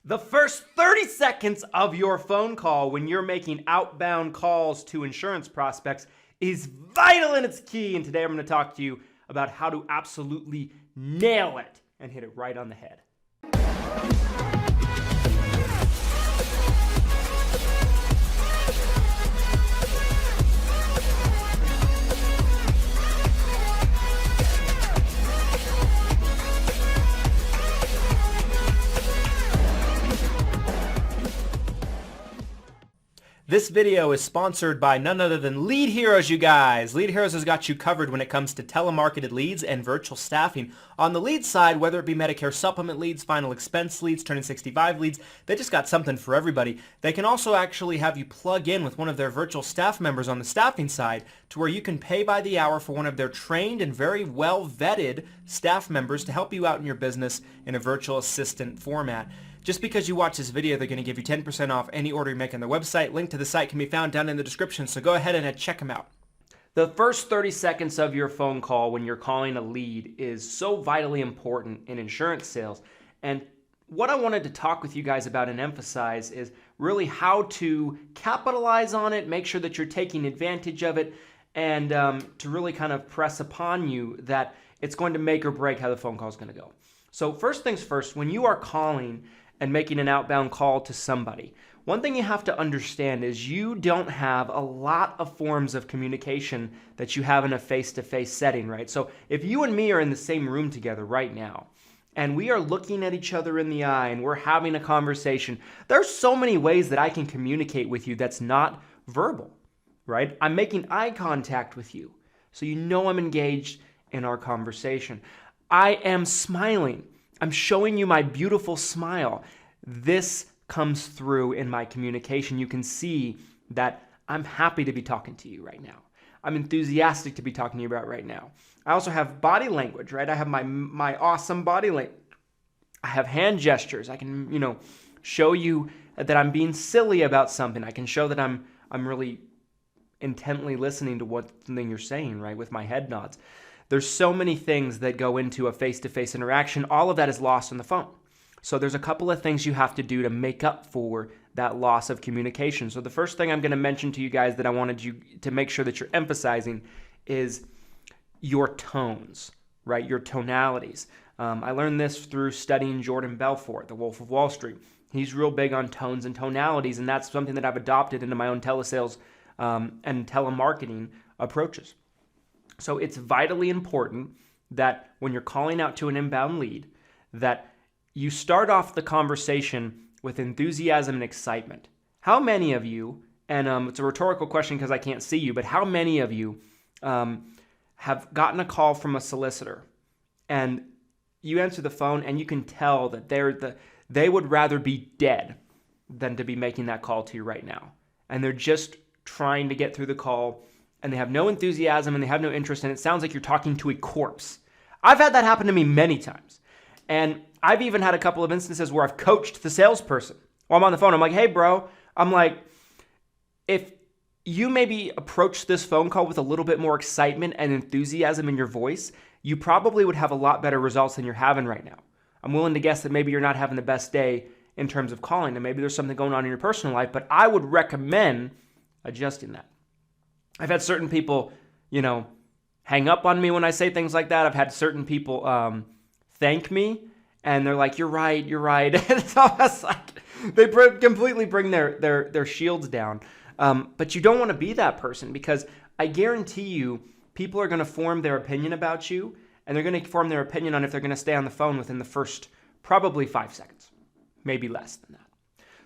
The first 30 seconds of your phone call when you're making outbound calls to insurance prospects is vital and it's key. And today I'm going to talk to you about how to absolutely nail it and hit it right on the head. This video is sponsored by none other than Lead Heroes, you guys. Lead Heroes has got you covered when it comes to telemarketed leads and virtual staffing. On the lead side, whether it be Medicare supplement leads, final expense leads, turning 65 leads, they just got something for everybody. They can also actually have you plug in with one of their virtual staff members on the staffing side to where you can pay by the hour for one of their trained and very well vetted staff members to help you out in your business in a virtual assistant format. Just because you watch this video, they're going to give you 10% off any order you make on their website. Link to the site can be found down in the description, so go ahead and check them out. The first 30 seconds of your phone call when you're calling a lead is so vitally important in insurance sales. And what I wanted to talk with you guys about and emphasize is really how to capitalize on it, make sure that you're taking advantage of it, and to really kind of press upon you that it's going to make or break how the phone call is going to go. So first things first, when you are calling and making an outbound call to somebody, one thing you have to understand is you don't have a lot of forms of communication that you have in a face-to-face setting, right? So if you and me are in the same room together right now, and we are looking at each other in the eye and we're having a conversation, there's so many ways that I can communicate with you that's not verbal, right? I'm making eye contact with you, so you know I'm engaged in our conversation. I am smiling. I'm showing you my beautiful smile. This comes through in my communication. You can see that I'm happy to be talking to you right now. I'm enthusiastic to be talking to you about right now. I also have body language, right? I have my awesome body language. I have hand gestures. I can, show you that I'm being silly about something. I can show that I'm really intently listening to what thing you're saying, right? With my head nods. There's so many things that go into a face-to-face interaction. All of that is lost on the phone. So there's a couple of things you have to do to make up for that loss of communication. So the first thing I'm going to mention to you guys that I wanted you to make sure that you're emphasizing is your tones, right? Your tonalities. I learned this through studying Jordan Belfort, the Wolf of Wall Street. He's real big on tones and tonalities, and that's something that I've adopted into my own telesales and telemarketing approaches. So it's vitally important that when you're calling out to an inbound lead, that you start off the conversation with enthusiasm and excitement. How many of you, and it's a rhetorical question because I can't see you, but how many of you have gotten a call from a solicitor and you answer the phone and you can tell that they would rather be dead than to be making that call to you right now. And they're just trying to get through the call, and they have no enthusiasm and they have no interest, and it sounds like you're talking to a corpse. I've had that happen to me many times. And I've even had a couple of instances where I've coached the salesperson. While I'm on the phone, I'm like, hey, bro, if you maybe approach this phone call with a little bit more excitement and enthusiasm in your voice, you probably would have a lot better results than you're having right now. I'm willing to guess that maybe you're not having the best day in terms of calling, and maybe there's something going on in your personal life, but I would recommend adjusting that. I've had certain people, hang up on me when I say things like that. I've had certain people thank me, and they're like, you're right. It's almost like they completely bring their shields down. But you don't want to be that person, because I guarantee you people are going to form their opinion about you, and they're going to form their opinion on if they're going to stay on the phone within the first probably 5 seconds, maybe less than that.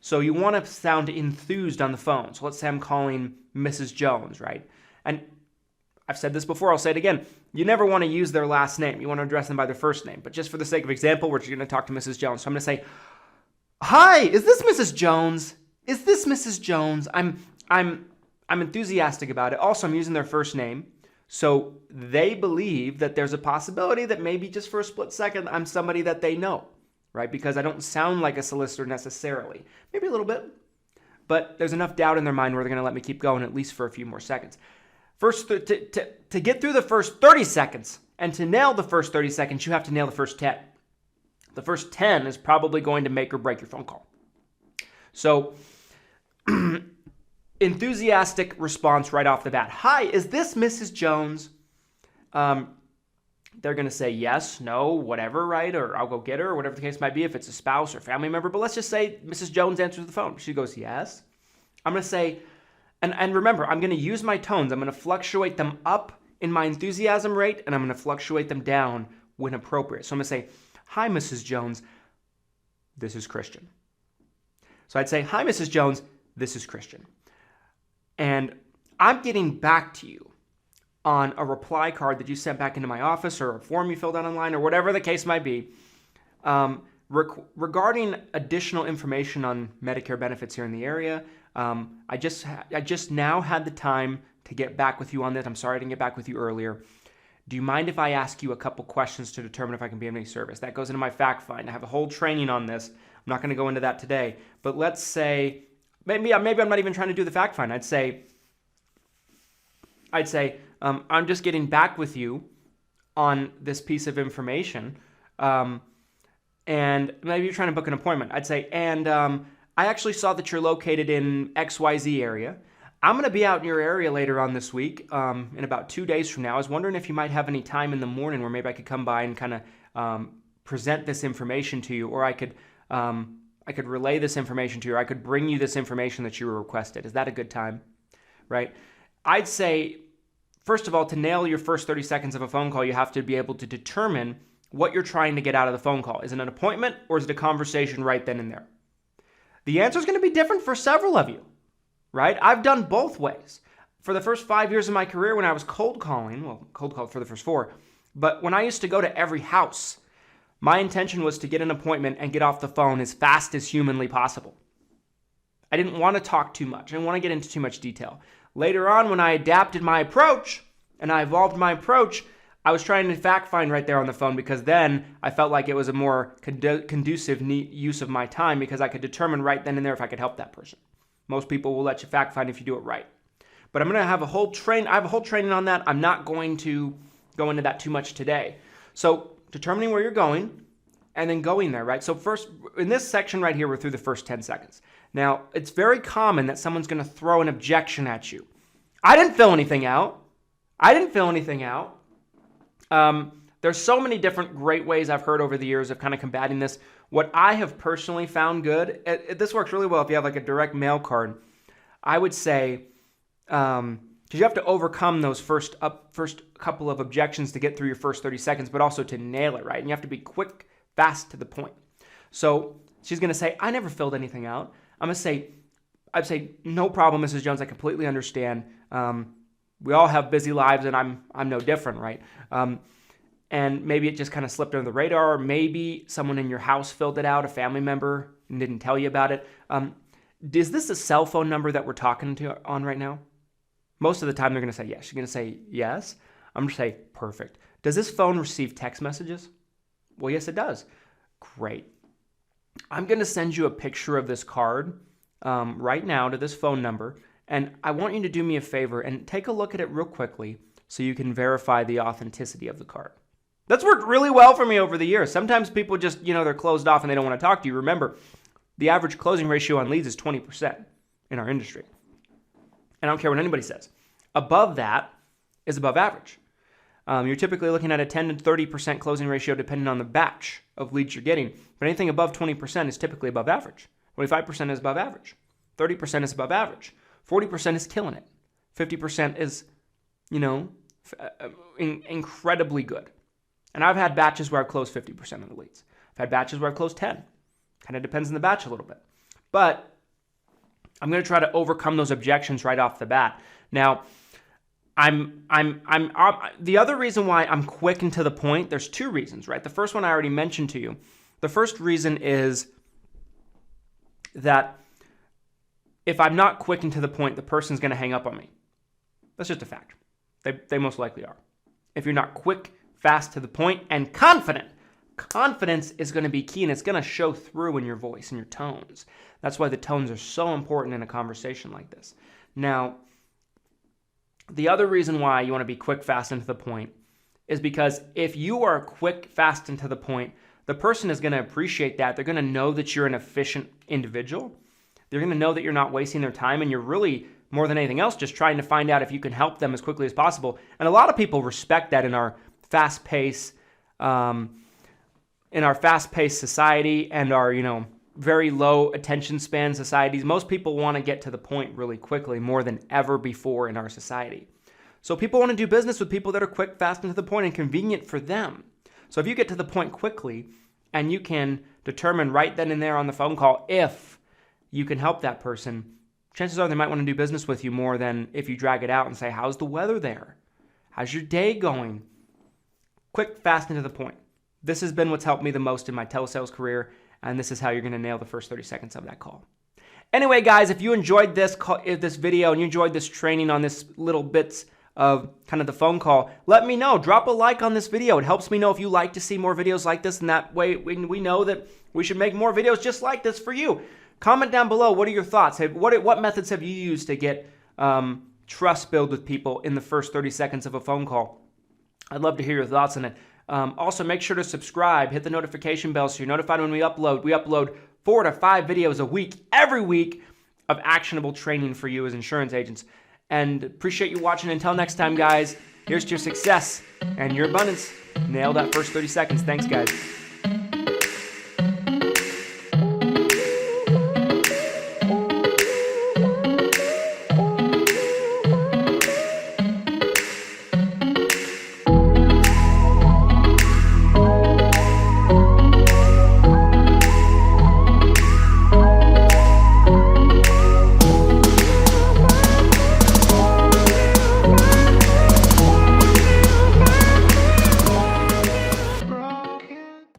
So you want to sound enthused on the phone. So let's say I'm calling Mrs. Jones, right? And I've said this before, I'll say it again. You never want to use their last name. You want to address them by their first name. But just for the sake of example, we're going to talk to Mrs. Jones. So I'm going to say, hi, is this Mrs. Jones? Is this Mrs. Jones? I'm enthusiastic about it. Also, I'm using their first name. So they believe that there's a possibility that maybe just for a split second, I'm somebody that they know. Right? Because I don't sound like a solicitor necessarily. Maybe a little bit. But there's enough doubt in their mind where they're going to let me keep going at least for a few more seconds. First, to get through the first 30 seconds and to nail the first 30 seconds, you have to nail the first 10. The first 10 is probably going to make or break your phone call. So, enthusiastic response right off the bat. Hi, is this Mrs. Jones? They're going to say yes, no, whatever, right? Or I'll go get her, or whatever the case might be, if it's a spouse or family member. But let's just say Mrs. Jones answers the phone. She goes, yes. I'm going to say, and remember, I'm going to use my tones. I'm going to fluctuate them up in my enthusiasm rate, and I'm going to fluctuate them down when appropriate. So I'm going to say, hi, Mrs. Jones, this is Christian. So I'd say, hi, Mrs. Jones, this is Christian. And I'm getting back to you on a reply card that you sent back into my office, or a form you filled out online, or whatever the case might be, regarding additional information on Medicare benefits here in the area. I just now had the time to get back with you on this. I'm sorry I didn't get back with you earlier. Do you mind if I ask you a couple questions to determine if I can be of any service? That goes into my fact find. I have a whole training on this. I'm not going to go into that today. But let's say, maybe I'm not even trying to do the fact find. I'd say, I'm just getting back with you on this piece of information. And maybe you're trying to book an appointment. I'd say, I actually saw that you're located in XYZ area. I'm going to be out in your area later on this week, in about 2 days from now. I was wondering if you might have any time in the morning where maybe I could come by and kind of present this information to you, or I could relay this information to you, or I could bring you this information that you were requested. Is that a good time? Right? I'd say, first of all, to nail your first 30 seconds of a phone call, you have to be able to determine what you're trying to get out of the phone call. Is it an appointment, or is it a conversation right then and there? The answer is going to be different for several of you, right? I've done both ways. For the first 5 years of my career when I was cold called for the first 4, but when I used to go to every house, my intention was to get an appointment and get off the phone as fast as humanly possible. I didn't want to talk too much. I didn't want to get into too much detail. Later on, when I adapted my approach and I evolved my approach, I was trying to fact find right there on the phone, because then I felt like it was a more conducive use of my time, because I could determine right then and there if I could help that person. Most people will let you fact find if you do it right. But I'm going to have a whole training on that. I'm not going to go into that too much today. So determining where you're going and then going there, right? So first, in this section right here, we're through the first 10 seconds. Now, it's very common that someone's going to throw an objection at you. I didn't fill anything out. There's so many different great ways I've heard over the years of kind of combating this. What I have personally found good, this works really well if you have like a direct mail card. I would say, because you have to overcome those first couple of objections to get through your first 30 seconds, but also to nail it, right? And you have to be quick, fast, to the point. So she's going to say, I never filled anything out. I'd say, no problem, Mrs. Jones. I completely understand. We all have busy lives, and I'm no different, right? And maybe it just kind of slipped under the radar, or maybe someone in your house filled it out, a family member, and didn't tell you about it. Is this a cell phone number that we're talking on right now? Most of the time, they're going to say yes. You're going to say yes. I'm going to say, perfect. Does this phone receive text messages? Well, yes, it does. Great. I'm going to send you a picture of this card right now to this phone number, and I want you to do me a favor and take a look at it real quickly so you can verify the authenticity of the card. That's worked really well for me over the years. Sometimes people just, they're closed off and they don't want to talk to you. Remember, the average closing ratio on leads is 20% in our industry. And I don't care what anybody says. Above that is above average. You're typically looking at a 10 to 30% closing ratio depending on the batch of leads you're getting. But anything above 20% is typically above average. 25% is above average. 30% is above average. 40% is killing it. 50% is, incredibly good. And I've had batches where I've closed 50% of the leads. I've had batches where I've closed 10. Kind of depends on the batch a little bit. But I'm going to try to overcome those objections right off the bat. Now, the other reason why I'm quick and to the point, there's two reasons, right? The first one I already mentioned to you. The first reason is that if I'm not quick and to the point, the person's going to hang up on me. That's just a fact. They most likely are. If you're not quick, fast, to the point, and confident, confidence is going to be key, and it's going to show through in your voice and your tones. That's why the tones are so important in a conversation like this. Now, the other reason why you want to be quick, fast, and to the point is because if you are quick, fast, and to the point, the person is going to appreciate that. They're going to know that you're an efficient individual. They're going to know that you're not wasting their time, and you're really, more than anything else, just trying to find out if you can help them as quickly as possible. And a lot of people respect that in our fast-paced society and our, very low attention span societies. Most people want to get to the point really quickly, more than ever before in our society. So people want to do business with people that are quick, fast, and to the point and convenient for them. So if you get to the point quickly and you can determine right then and there on the phone call if you can help that person, chances are they might want to do business with you more than if you drag it out and say, how's the weather there? How's your day going? Quick, fast, and to the point. This has been what's helped me the most in my telesales career, and this is how you're going to nail the first 30 seconds of that call. Anyway, guys, if you enjoyed this video and you enjoyed this training on this little bits of kind of the phone call, let me know. Drop a like on this video. It helps me know if you like to see more videos like this, and that way we know that we should make more videos just like this for you. Comment down below. What are your thoughts? What methods have you used to get trust build with people in the first 30 seconds of a phone call? I'd love to hear your thoughts on it. Also, make sure to subscribe, hit the notification bell so you're notified when we upload. We upload 4 to 5 videos a week, every week, of actionable training for you as insurance agents. And appreciate you watching. Until next time, guys, here's to your success and your abundance. Nail that first 30 seconds. Thanks, guys.